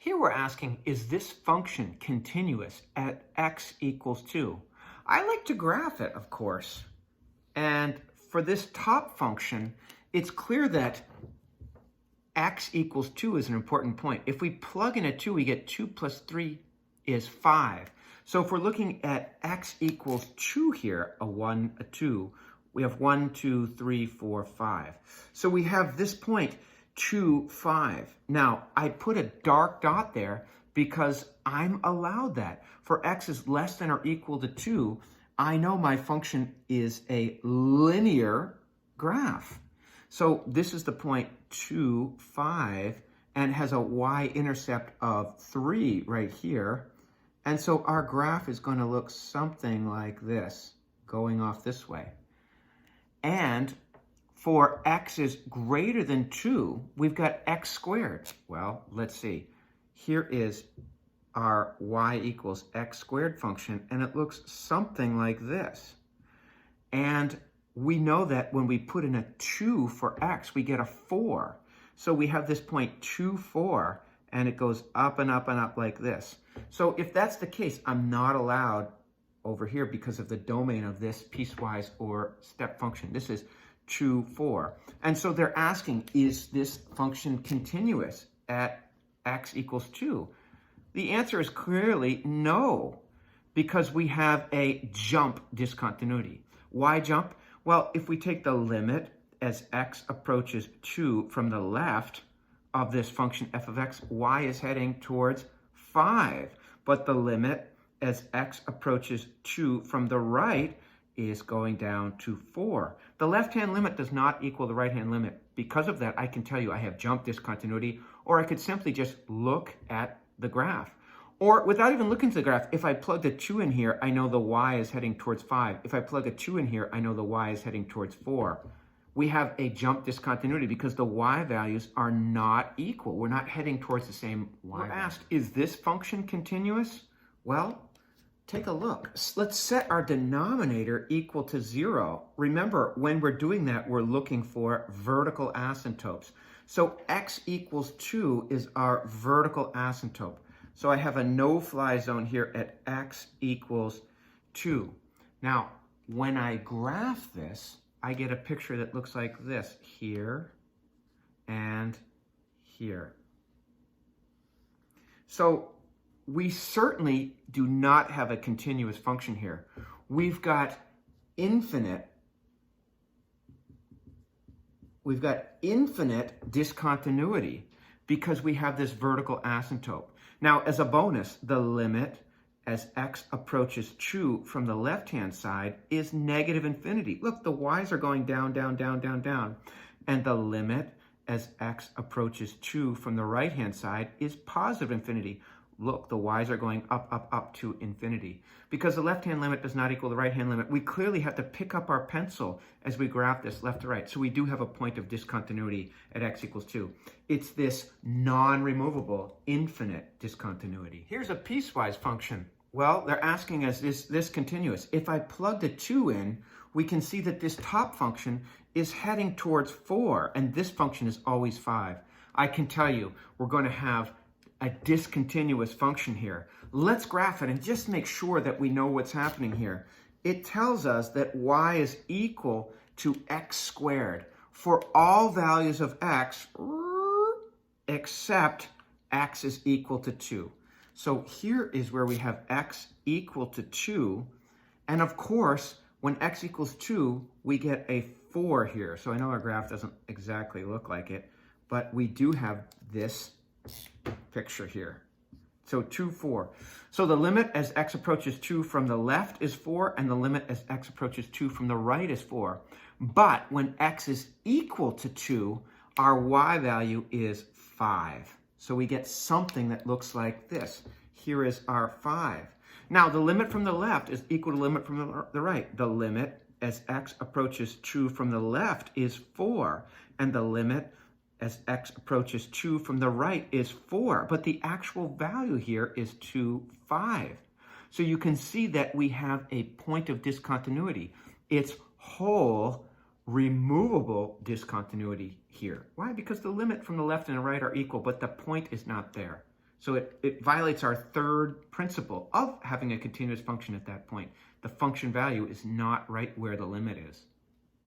Here we're asking, is this function continuous at x equals 2? I like to graph it, of course. And for this top function, it's clear that x equals 2 is an important point. If we plug in a 2, we get 2 plus 3 is 5. So if we're looking at x equals 2 here, a 1, a 2, we have 1, 2, 3, 4, 5. So we have this point, 2, 5. Now, I put a dark dot there because I'm allowed that. For x is less than or equal to 2, I know my function is a linear graph. So this is the point 2, 5, and has a y-intercept of 3 right here. And so our graph is going to look something like this, going off this way. And for x is greater than 2, we've got x squared. Well, let's see. Here is our y equals x squared function, and it looks something like this. And we know that when we put in a 2 for x, we get a 4. So we have this point 2, 4, and it goes up and up and up like this. So if that's the case, I'm not allowed over here because of the domain of this piecewise or step function. This is 2, 4. And so they're asking, is this function continuous at x equals 2? The answer is clearly no, because we have a jump discontinuity. Why jump? Well, if we take the limit as x approaches 2 from the left of this function f of x, y is heading towards 5. But the limit as x approaches 2 from the right is going down to 4. The left-hand limit does not equal the right-hand limit. Because of that, I can tell you I have jump discontinuity, or I could simply just look at the graph. Or without even looking at the graph, if I plug a 2 in here, I know the y is heading towards 5. If I plug a 2 in here, I know the y is heading towards 4. We have a jump discontinuity because the y values are not equal. We're not heading towards the same y. We're asked, is this function continuous? Well, take a look. Let's set our denominator equal to 0. Remember, when we're doing that, we're looking for vertical asymptotes. So x equals 2 is our vertical asymptote. So I have a no-fly zone here at x equals 2. Now, when I graph this, I get a picture that looks like this, here and here. So we certainly do not have a continuous function here. We've got infinite discontinuity because we have this vertical asymptote. Now, as a bonus, the limit as x approaches 2 from the left-hand side is negative infinity. Look, the y's are going down, down, down, down, down. And the limit as x approaches 2 from the right-hand side is positive infinity. Look, the y's are going up, up, up to infinity. Because the left-hand limit does not equal the right-hand limit, we clearly have to pick up our pencil as we graph this left to right. So we do have a point of discontinuity at x equals 2. It's this non-removable infinite discontinuity. Here's a piecewise function. Well, they're asking us, is this continuous? If I plug the 2 in, we can see that this top function is heading towards 4, and this function is always 5. I can tell you, we're going to have a discontinuous function here. Let's graph it and just make sure that we know what's happening here. It tells us that y is equal to x squared for all values of x except x is equal to 2. So here is where we have x equal to 2. And of course, when x equals 2, we get a 4 here. So I know our graph doesn't exactly look like it, but we do have this picture here. So 2, 4. So the limit as x approaches 2 from the left is 4, and the limit as x approaches 2 from the right is 4. But when x is equal to 2, our y value is 5. So we get something that looks like this. Here is our 5. Now, the limit from the left is equal to the limit from the right. The limit as x approaches 2 from the left is 4, and the limit as x approaches 2 from the right is 4. But the actual value here is 2, 5. So you can see that we have a point of discontinuity. It's whole removable discontinuity here. Why? Because the limit from the left and the right are equal, but the point is not there. So it violates our third principle of having a continuous function at that point. The function value is not right where the limit is.